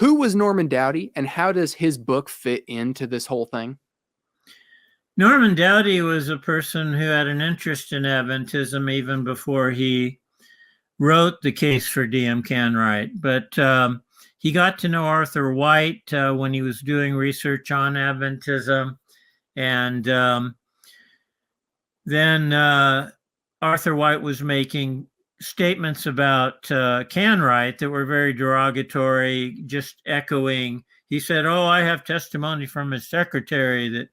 who was Norman Douty, and how does his book fit into this whole thing? Norman Douty was a person who had an interest in Adventism even before he wrote The Case for D.M. Canright. But he got to know Arthur White when he was doing research on Adventism. And then Arthur White was making statements about Canright that were very derogatory, just echoing. He said, "Oh, I have testimony from his secretary that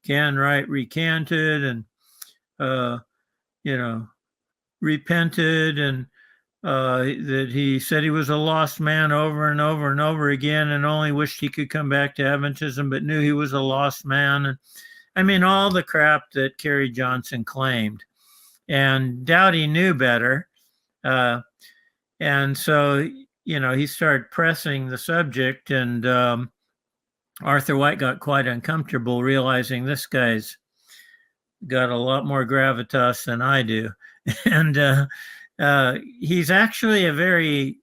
Canright recanted and, repented, and that he said he was a lost man over and over and over again and only wished he could come back to Adventism, but knew he was a lost man." And I mean, all the crap that Kerry Johnson claimed. And Douty knew better. And so, he started pressing the subject, and Arthur White got quite uncomfortable, realizing this guy's got a lot more gravitas than I do. And he's actually a very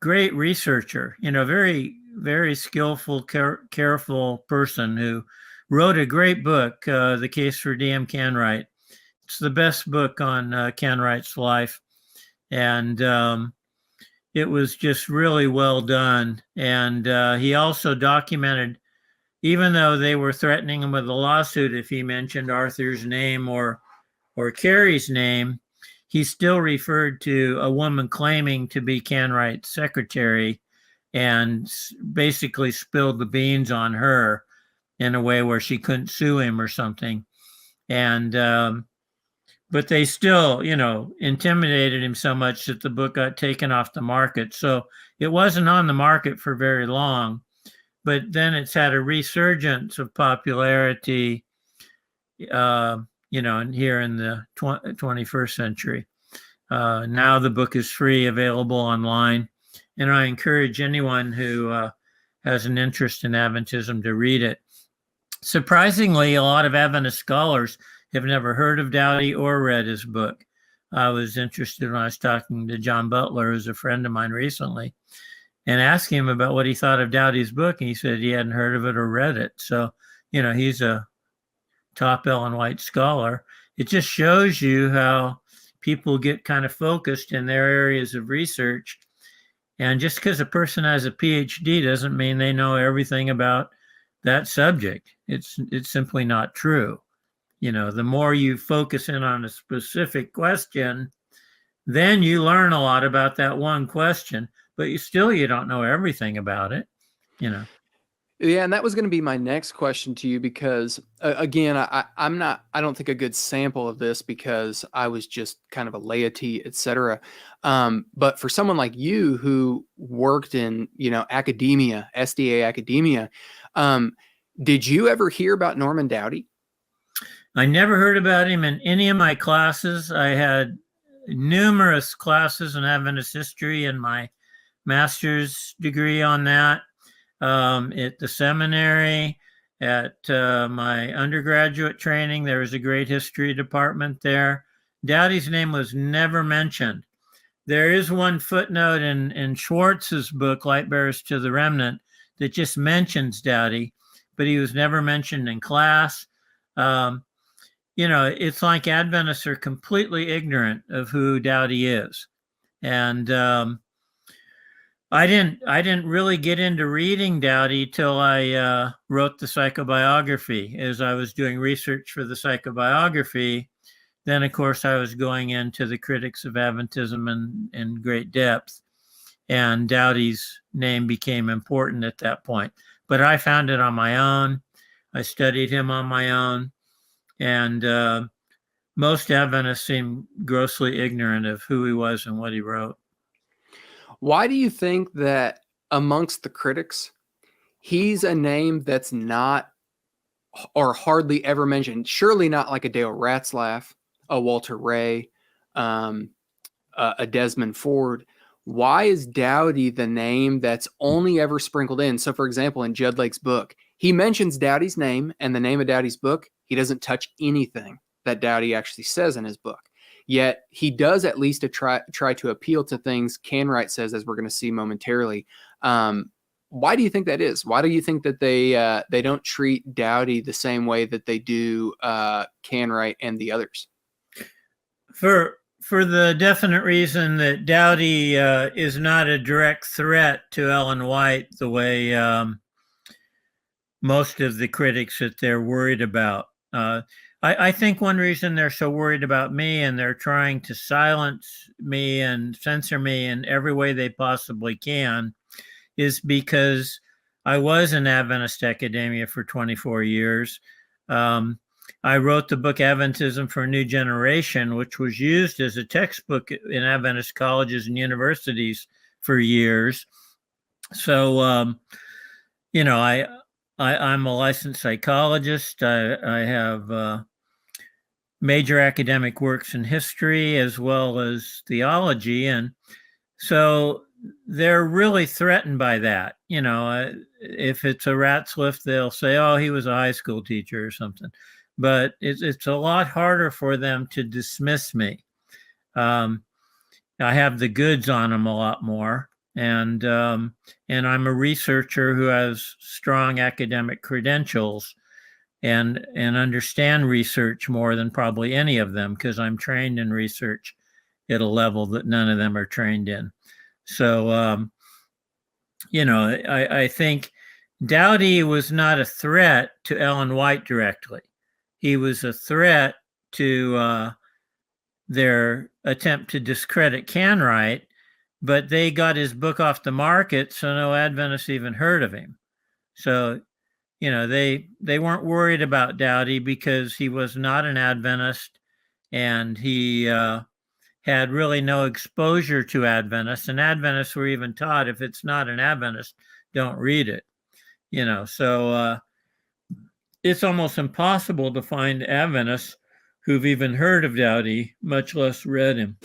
great researcher, very, very skillful, careful person who wrote a great book, The Case for D.M. Canright. It's the best book on Canright's life. And it was just really well done. And he also documented, even though they were threatening him with a lawsuit if he mentioned Arthur's name or Carrie's name, he still referred to a woman claiming to be Canright's secretary and basically spilled the beans on her in a way where she couldn't sue him or something. And but they still, intimidated him so much that the book got taken off the market. So it wasn't on the market for very long, but then it's had a resurgence of popularity, here in the 21st century. Now the book is free, available online, and I encourage anyone who has an interest in Adventism to read it. Surprisingly, a lot of Adventist scholars have never heard of Douty or read his book. I was interested when I was talking to John Butler, who's a friend of mine recently, and asking him about what he thought of Douty's book, and he said he hadn't heard of it or read it. So, he's a top Ellen White scholar. It just shows you how people get kind of focused in their areas of research. And just because a person has a PhD doesn't mean they know everything about that subject. It's simply not true. The more you focus in on a specific question, then you learn a lot about that one question, but you don't know everything about it, Yeah, and that was going to be my next question to you, because again, I don't think a good sample of this because I was just kind of a laity, etc. But for someone like you who worked in, academia, SDA academia, did you ever hear about Norman Douty? I never heard about him in any of my classes. I had numerous classes in Adventist history in my master's degree on that. At the seminary, at my undergraduate training, there was a great history department there. Douty's name was never mentioned. There is one footnote in Schwartz's book, Light Bearers to the Remnant, that just mentions Douty, but he was never mentioned in class. It's like Adventists are completely ignorant of who Douty is. And I didn't really get into reading Douty till I wrote the psychobiography. As I was doing research for the psychobiography, then of course I was going into the critics of Adventism in great depth, and Douty's name became important at that point. But I found it on my own. I studied him on my own, and most Adventists seem grossly ignorant of who he was and what he wrote. Why do you think that amongst the critics, he's a name that's not or hardly ever mentioned? Surely not like a Dale Ratzlaff, a Walter Ray, a Desmond Ford. Why is Douty the name that's only ever sprinkled in? So, for example, in Judd Lake's book, he mentions Douty's name and the name of Douty's book. He doesn't touch anything that Douty actually says in his book. Yet he does at least try to appeal to things Canright says, as we're going to see momentarily. Why do you think that is? Why do you think that they don't treat Douty the same way that they do Canright and the others? For the definite reason that Douty is not a direct threat to Ellen White the way most of the critics that they're worried about. I think one reason they're so worried about me and they're trying to silence me and censor me in every way they possibly can is because I was in Adventist academia for 24 years. I wrote the book Adventism for a New Generation, which was used as a textbook in Adventist colleges and universities for years. So, I'm a licensed psychologist. I have major academic works in history as well as theology. And so they're really threatened by that. If it's a Ratzliff, they'll say, oh, he was a high school teacher or something. But it's a lot harder for them to dismiss me. I have the goods on them a lot more. And I'm a researcher who has strong academic credentials and understand research more than probably any of them, because I'm trained in research at a level that none of them are trained in. So, I think Douty was not a threat to Ellen White directly. He was a threat to their attempt to discredit Canright, but they got his book off the market, so no Adventists even heard of him. So, they weren't worried about Douty because he was not an Adventist, and he had really no exposure to Adventists, and Adventists were even taught, if it's not an Adventist, don't read it. So it's almost impossible to find Adventists who've even heard of Douty, much less read him.